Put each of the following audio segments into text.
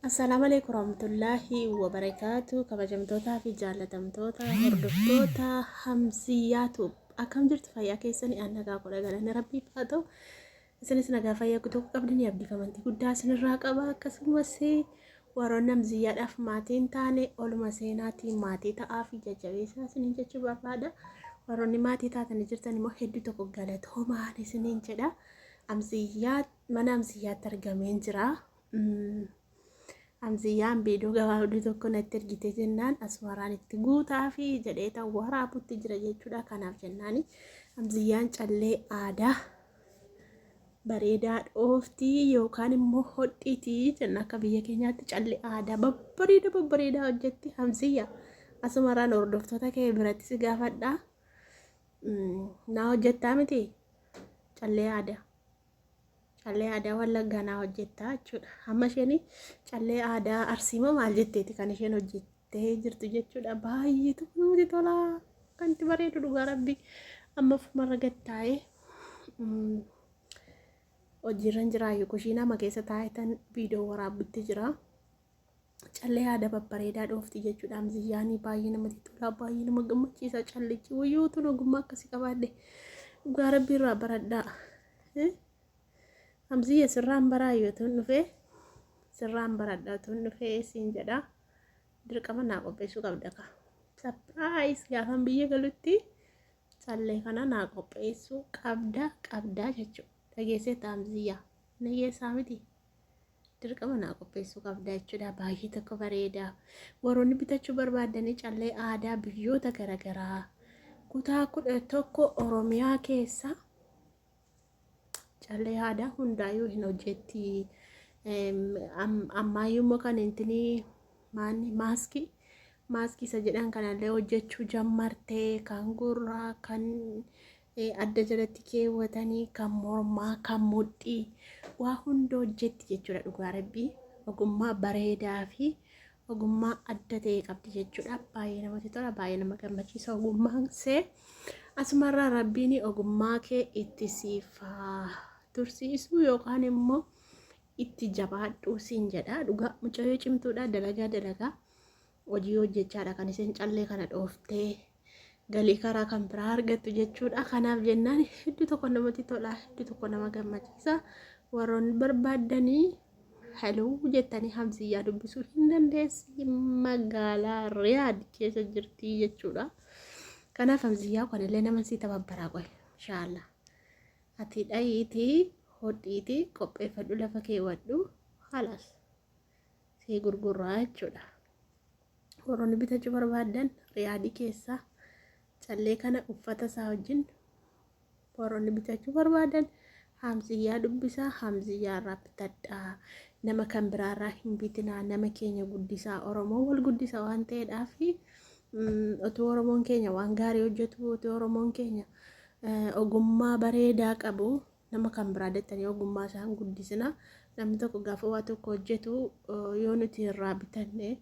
Assalamualaikum warahmatullahi wabarakatuh. Kabajamtoota fi jaalatamtoota hordoftoota Hamziyyaa Tube. Akkam jirtu fayyaa keessanii aan nagaa godha galanni rabbiif haa ta'u. Isinis nagaa fayyaa guutuu qabdanii abdii amantii guddaa isinirraa qaba. Akkasumas warroonni Hamziyyaadhaaf maatiin taane oluma seenaatiin maatii ta'aa fi jajjabeessaa isiniin jechuu barbaada. Warroonni maatii taatanii jirtan immoo hedduu tokko galatoomaan isiniin jedha. Mana Hamziyyaatti argamee jira. Hamziyyaan biiduu gabaabduu tokko natti ergite jennaan asmaraan itti guutaa fi jedhee waraabutti jira jechuudha. Kanaaf jennaani Hamziyyaan callee aadaa bareedaa dhooftii yookaan immoo hodhiitii jenna akka biyya keenyaatti callee aadaa babbareedaa hojjetti Hamziyyaa. Asmaraan hordoftoota kee biratti si gaafadhaa. Naa hojjettaa miti callee aadaa. Callee aadaa Wallaggaa naa hojjettaa jechuudha. Amma isheen callee aadaa Arsiimoo maal jetteeti kan isheen hojjettee jirtu jechuudha. Baay'eetu nuti tola kan itti bareedu dhugaa rabbi. Amma fumarra gattaa'ee hojiirra jiraayyuu kushiinaa nama keessa taa'etan viidiyoo waraabbitti jira. Callee aadaa babbareedaa dhoofti jechuudha. Hamziyyaan baay'ee namatti tola, baay'ee nama gammachiisa callichi. Wayyootu ogummaa akkasii qabaadhe dhugaa rabbi irraa baradhaa. Hamziyya sirraan baraayyoo tun dhufee sirraan baradhaa tun dhufee siin jedha. Dirqama naa qopheessuu qabda ka. Surprise gaafan biyya galutti callee kana naa qopheessuu qabdaa jechuudha. Dhageesseetta Hamziyyaa. Dhageessaa miti. Dirqama naa qopheessuu qabda jechuudha. Baay'ee tokko bareeda. Warroonni bitachuu barbaadanii callee aadaa biyyoota garaagaraa kutaa 11 Oromiyaa keessa callee aadaa hundaayyuu hin hojjetti. Ammaayyuu immoo kan intinii maaskii isa jedhan kanallee hojjechuu jammartee kan gurraa kan adda jalatti keewwatanii kan mormaa kan mudhii waa hunda hojjetti jechuudha. Dhugaa rabbii ogummaa bareedaa fi ogummaa adda ta'e qabdi jechuudha. Baay'ee namatti tola, baay'ee nama gammachiisa ogummaan see. Asumarraa rabbiin ogummaa kee itti siifaa tursiisuu yookaan immoo itti jabaadhuu siin jedha. Dhugaa mucayyoo cimtuudha, dalagaa hojii hojjechaadha kan isheen callee kana dhooftee galii karaa kan biraa argattu jechuudha. Kanaaf jennaan hedduu tokko namatti tola, hedduu tokko nama gammachiisa. Warroonni barbaadanii haluu jettanii Hamziyyaa dubbisuu hin dandeessi. Magaalaa Riyaad keessa jirti jechuudha. Kanaaf Hamziyyaa kanallee nama si tababbaraa qoy inshaallah. Ati dhayiitii hodhiitii qopheeffadhu lafa keewwadhu halas see gurguraa jechuudha. Warroonni bitachuu barbaadan Riyaadii keessa callee kana uffata isaa wajjin warroonni bitachuu barbaadan Hamziyyaa dubbisaa, Hamziyyaa irraa bitadhaa. Nama kan biraarraa hin bitinaa. Nama keenya guddisaa, Oromoo wal guddisaa waan ta'eedhaaf otoo Oromoon keenya waan gaarii hojjetu, otoo Oromoon keenya ogummaa bareedaa qabu nama kan biraa dettanii ogummaa isaan guddisina. Namni tokko gaafa waa tokko hojjetu yoo nuti irraa bitanne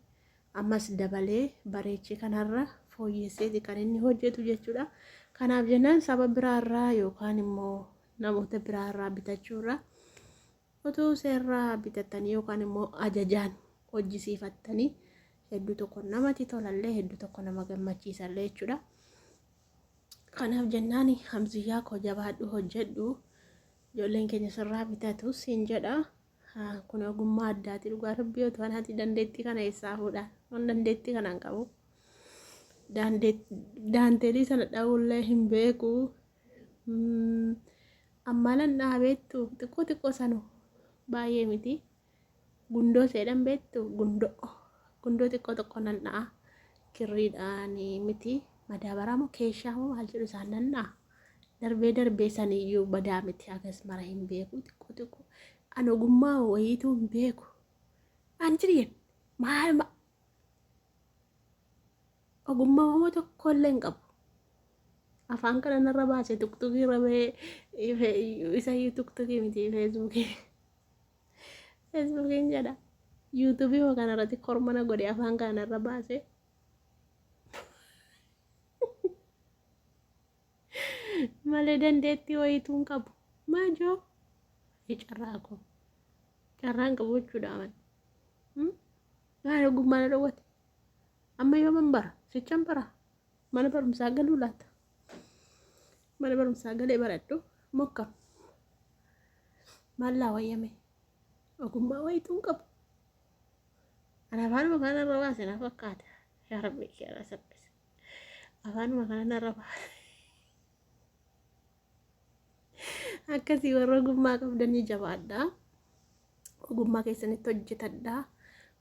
ammas dabalee bareechee kanarra fooyyesseeti kan inni hojjetu jechuudha. Kanaaf jennaan saba biraarraa yookaan immoo namoota biraarraa bitachuurra otoo seerraa bitattanii yookaan immoo ajajaan hojjisiifattanii hedduu tokko namatti tolallee hedduu tokko nama gammachiisallee jechuudha. Kanaaf jennaan Hamziyyaa koo jabaadhu hojjedhu ijoolleen keenya sirraa bitatu siin jedha. Kun ogummaa addaati dhugaa rabbii otoo anaati dandeettii kana eessaa fuudha. Waan dandeettii kana hin qabu. Daanteelii sana dha'ullee hin beeku. Ammalan dhaabeettu xiqqoo sanu baay'ee miti. Gundoo seedhan beektu gundoo xiqqoo tokko nan dha'a. Kirriidhaan miti. Madaabaraa moo keeshaa moo maal jedhu isaan nan dha'a. Darbee saniyyuu badaa miti agas mara hin beeku xiqqoo. An ogummaa wayiituu hin beeku. An jireen maal ogummaa homaa tokkollee hin qabu. Afaan kana narra baase tuktukii rabee isayyuu tuktukii miti feesbuukiin jedha. Yuutuubii hoo kanarratti kormana godhe afaan kana narra baase. Malee dandeettii wayiituun qabu. Maajoo carraa qabu jechuudha. Maal ogummaa na dhowwate? Amma yoo bara sichan bara mana barumsaa galuu laata? Mana barumsaa galee baradhu mokkam maallaa wayyame ogummaa wayituun qabu. Ana afaanuma kana irra baase na fakkaata. Yaa Rabbi keera sabbise. Afaanuma kana narra baase. Akkasii warra ogummaa qabdanii jabaadhaa. Ogummaa keessanitti hojjetadhaa.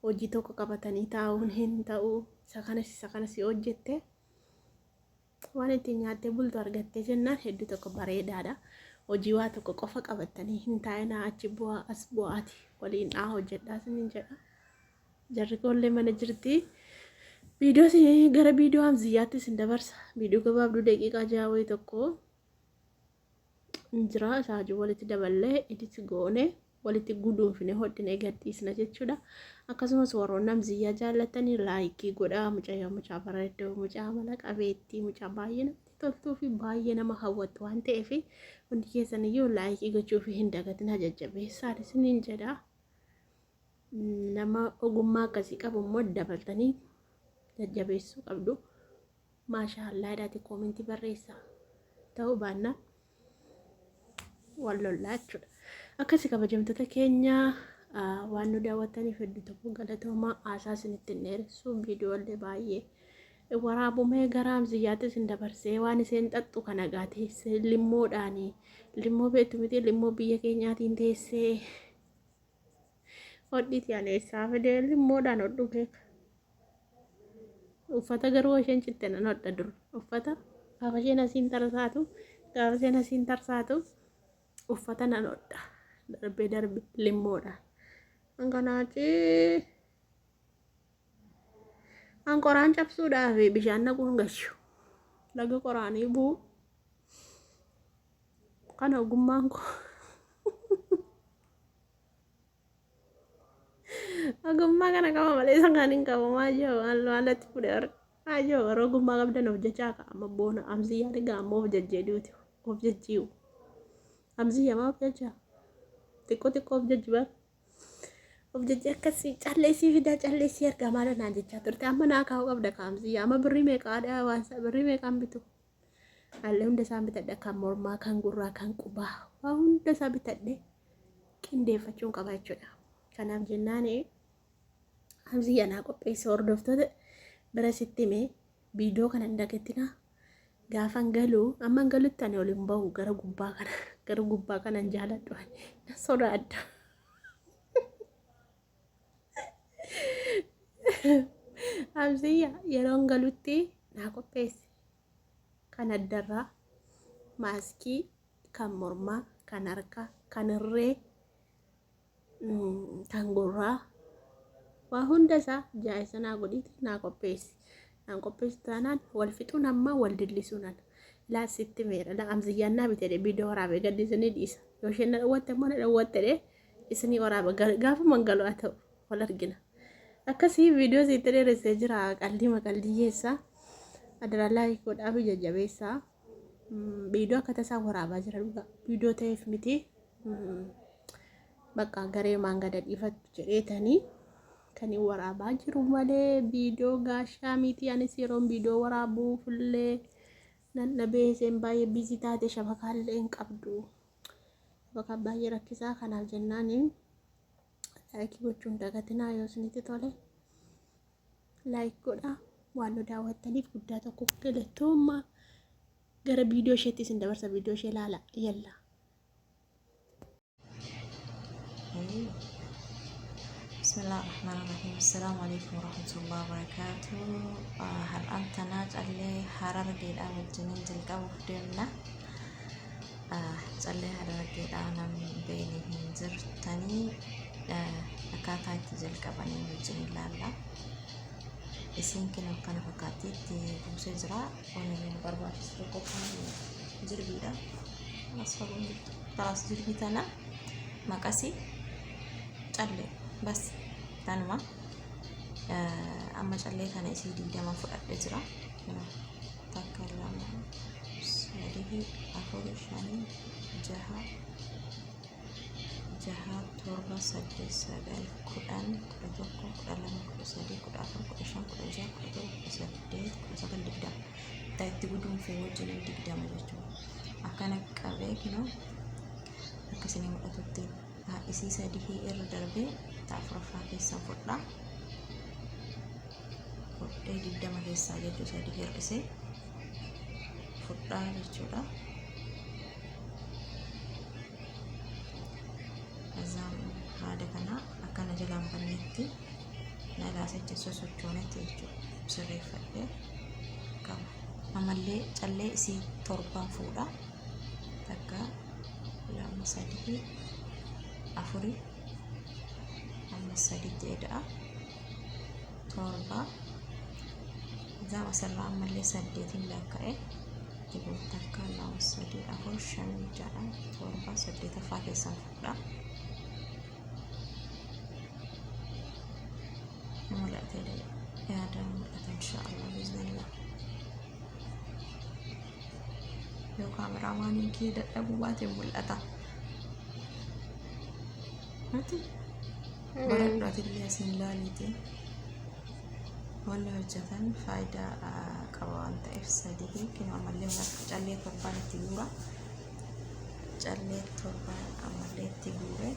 Hojii tokko qabatanii taa'uun hin ta'u. Isa kanas yoo hojjette waan ittiin nyaattee bultu argattee jennaan hedduu tokko bareedaadha. Hojii waa tokko qofa qabatanii hin taa'inaa achi bu'aa as bu'aati waliin hojjedhaa sinin jedha. Jarri koollee mana jirti. Viidiyoo gara viidiyoo hamziyyaatti sin dabarsa. Viidiyoo gabaabduu daqiiqaa 6 wayii tokko jira isaajuu walitti daballee edit goone walitti guduunfine hodhine gadhiisna jechuudha. Akkasumas warroonni hamziyyaa jaallatanii laayikii godhaa. Mucaa bareedduu, mucaa mala qabeettii, mucaa baay'ee namatti toltuu fi baay'ee nama hawwatu waan ta'eef hundi keessaniyyuu laayikii gochuu fi hin dagatinaa jajjabeessaa isiniin jedha. Nama ogummaa akkasii qabu immoo dabaltanii jajjabeessuu qabdu. Maashaallah jedhaati koomentii barreessaa. Ta'uu baannaan wal lollaa jechuudha. Akkasii kabajamtoota keenya waan nu daawwattaniif hedduu tokko galatoomaa. Aasaa isinitti hin dheeressu viidiyoolee baay'ee waraabumee gara hamziyyaatti isin dabarsee waan isheen xaxxu kana teessee limmoodhaanii limmoo beektu miti limmoo biyya keenyaatiin teessee hodhiiti aneessaa fidee limmoodhaan hodhu beeka. Uffata garuu isheen citte nan hodha dur uffata gaafa isheen asiin tarsaatu uffata nan hodha darbe limmoodhaan hanganaachi an qoraan cabsuudhaaf bishaan naquun gashu laga qoraanii buu kana ogummaan koo ogummaa kana qaba malee sangaan hin qabu maajoo alatti fudhe maajoo warra ogummaa qabdan of jechaa ka'ama boona hamziyyaa dhigaa ammoo of jejjeeduuti of jejjiiwu hamziyyaa maa of jechaa xiqqoo of jejjiba of jejjee akkasii calleessii fidaa calleessii ergaa maala naan jechaa turte amma naa kaa'uu qabda hamziyyaa amma birrii meeqaadha waan birrii meeqaan bitu allee hunda isaan bitadhe kan mormaa kan gurraa kan qubaa waa hunda isaa bitadhe qindeeffachuun qaba jechuudha. Kanaaf jennaan hamziyyaa naa qopheesse hordoftoota bira sitti himee viidiyoo kana hin dagatinaa. Gaafan galuu amman galutti ani waliin bahu gara gubbaa kanan jaaladhu na sodaadha. Hamziyyaa yeroon galutti naa qopheesse kan addarraa maaskii kan mormaa kan harkaa kan irree kan gurraa waa hunda isaa jaayisa naa godhiiti naa qopheessi. Naan qopheessi taanaan wal fixuun amma wal dillisuunan laasitti meera la hamziyyaan naa bitee viidiyoo waraabee gaddisanii dhiisa. Yoo isheen na dhawwatte immoo na dhawwatte isinii waraaba gaafa mangaluu haa ta'u wal argina. Akkasii viidiyoo sitti dheeressee jira qaldiyyeessa adaraa laayik godhaa fi jajjabeessaa. Viidiyoo akka tasaa waraabaa jira dhugaa viidiyoo ta'eef miti bakka garee maangada dhiifatu jedheetanii kan waraabaa jiru malee viidiyoo gaashaa miti. Anis yeroon viidiyoo waraabuufillee nan dhabee seen baay'ee biizii taate shabakaallee hin qabdu. Shabakaa baay'ee rakkisaa kanaaf jennaan laayikii gochuun dagatinaa yoo isinitti tole laayik godhaa. Waan nu daawwattaniif guddaa tokko galatooma. Gara viidiyoo isheetti isin dabarsa viidiyoo ishee ilaala yalla. بسم الله الرحمن الرحيم. السلام عليكم ورحمة الله وبركاته. هل أنت ناجعلي حرر قيل أمد جنين تلقى وفدنا جعلي حرر قيل أنا بيني هنزر تاني أكاتا تجلقى بني وجنين لالا إسين كنا كان فكاتي تبوسي جراء ونمين بربع تسلقوا جربي دا أصفر خلاص جربي تانا makasih calle bas tanuma amma calle kana isi digdama fudhadhe jira takka lama sadii afur shan jaha jaha torba saddeet sagal kudhan kudha tokko kudha lama kudha sadii kudha afur kudha shan kudha jaha kudha torba kudha saddeet kudha sagal digdama taa itti guduunfee wajjin digdama jechuudha. Akkana qabee kinoo akkasii mul'atutti isii sadii irra darbee taa afuraffaa keessaa fudhaa fudhee digdama keessaa jechuu sadii hir'isee fudhaa jechuudha. Azam haada kana akkana jalaan banneetti na laasecha sosochoonetti jechuudha sirreeffadhee qaba. Ammallee callee isii torbaan fuudhaa takka lama sadii afurii amma sadiitti eda'a torba zama asirraa ammallee saddeetiin lakka'e dibuu takka lama sadii afur shan ja'a torba saddeetaffaa keessaan fudhaa. mul'ate yaada mul'ata inshaallah biiznillah. Yoo kaameraamaaniin kee dadhabuu baate mul'ata miti baradhaatillee asiin laaliitiin wanni hojjetan faayidaa qaba waan ta'eef sadii kinoo ammallee callee torbaan itti guura callee torbaan ammallee itti guure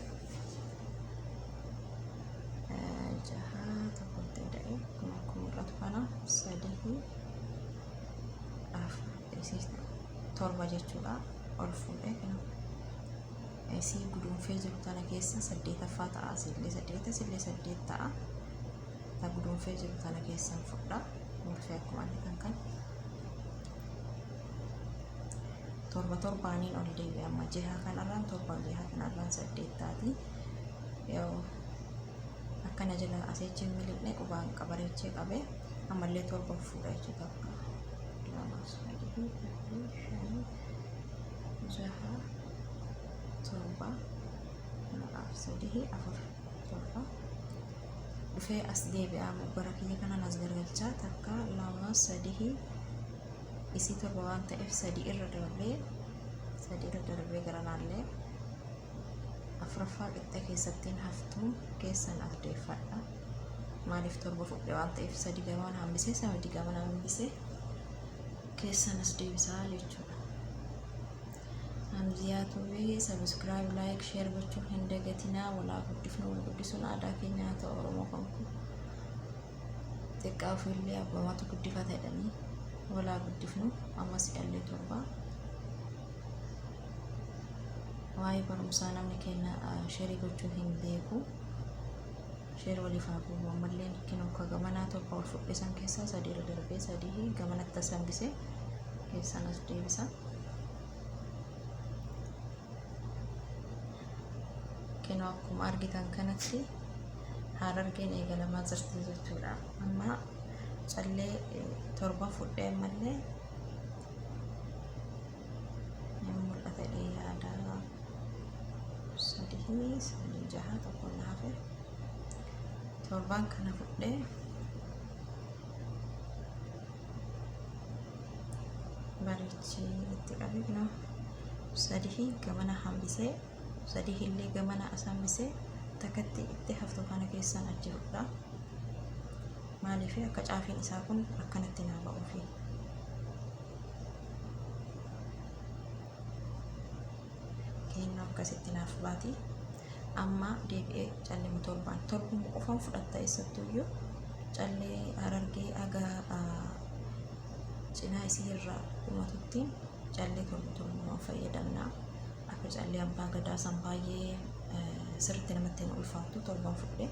jaha tokkotti da'e kun akkuma mul'atu kana sadii afur torba jechuudha ol fuudhee kinoo isii guduunfee jiru tana keessa saddeetaffaa ta'a sillee saddeet ta'a ta guduunfee jiru tana keessaan fudhaa murfee akkuma argitan kan torba torbaaniin ol deebi'e amma jihaa kanarraan torba jihaa kanarraan saddeet taati. Yoo akkana jala aseechi miliqne qubaan qabareechee qabee ammallee torba fuudha jechuudha. Lama sadii shan jaha torba laaf sadii afur torba dhufee as deebi'aa gara kiyya kanaan as gargalchaa takka lama sadii isii torba waan ta'eef sadii irra darbee gara naallee afuraffaa qixxee keessattiin haftuun keessan afdeeffadha. Maaliif torba fudhe waan ta'eef sadii gamaan hambisee sadii gamaan hambisee keessan as deebisaa jechuudha. Hamziyaatuu subscribe like share gochuun hin dagatinaa. Walaa guddisuun aadaa keenya haa ta'u Oromoo kan kun xiqqaa ofiillee abbamatu guddifata jedhanii walaa guddifnu. Ammas dhallee torba waa'ee barumsaa namni keenya sheerii gochuun hin beeku. Sheer waliif haa bu'u. Ammallee kinoo akka gamanaa torba ol fudhisan keessaa sadii irra darbee sadii gamanatti as hambisee keessan as deebisa. Kinoo akkuma argitan kanatti Harargeen eegalamaa jirti jechuudha. Amma callee torba fudhee ammallee mul'ata yaada sadii jaha tokko naafe torbaan kana fudhee bareechee itti qabee kinoo sadii gamana hambisee sadii illee gamana as hambisee takkatti itti haftuu kana keessan achi fudhaa. Maaliif akka caafiin isaa kun akkanatti naa ba'uufi kennuu akkasitti naaf baati. Amma deebi'ee callee torbaan qofaan fudhatta eessattuyyuu callee Harargee agaa cinaa isii irraa dhumatutti callee torba fayyadamna. Akka callee abbaa gadaa san baay'ee sirriitti namatti hin ulfaattu torbaan fudhee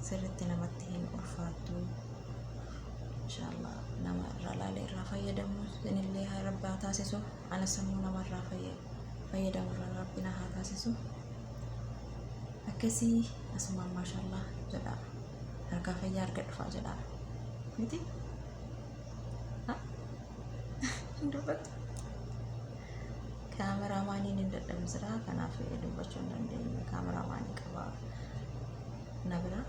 sirriitti namatti hin ulfaattu. Inshallah nama irraa laalee irraa fayyadamu inillee rabbi haa taasisu. Ana sammuu nama irraa fayyadamu irraa rabbi na haa taasisu. Akkasii asumaan maashaallah jedha harkaa fayyaa arga dhufaa jedha miti dubbatu. Kaameraamaaniin hin dadhabin jira kanaaf dubbachuu hin dandeenye. Kaameraamaanii qaba na bira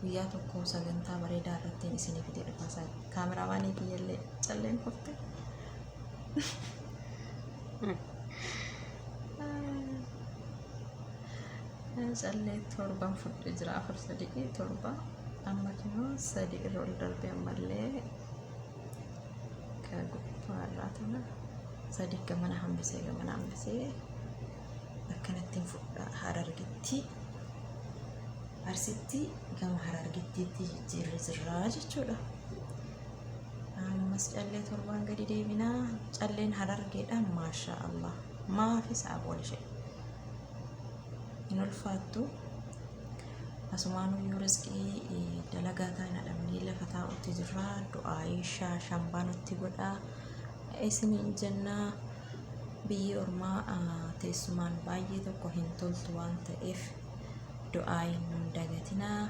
guyyaa tokko sagantaa bareedaa irratti isiniif fidee dhufaa. Kaameraamaanii kiyyallee calleen kofte callee torban fudhee jira 4-7 amma immoo 3 irra ol darbee ammallee ka gubbaarraa tana 3 gamana hambisee akkanattiin fudha Harargeetti Arsiitti gama Harargeettiitti jijjiirree jirra jechuudha. Ammas callee torban gadi deebinaa calleen Harargeedhaan maashaa Allah maafi saabol ishee hin ulfaattu asumaanuu yoo rizqii dalagaa taa'ina dhabnee lafa taa'utti jirra du'aa shambaa nutti godhaa isiniin jennaa biyyi ormaa teessumaan baay'ee tokko hin toltu waan ta'eef du'aa nun dagatinaa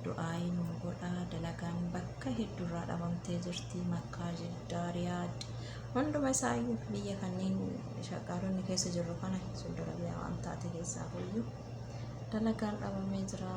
du'aa nun godhaa dalagaan bakka hedduurraa dhabamtee jirti Makkaa Jiddaa Riyaad hunduma isaayyuu biyya kanneen shaqaalonni keessa jirru kana Saudi Arabiyaa waan taate keessaa iyyuu dalagaan dhabamee jira.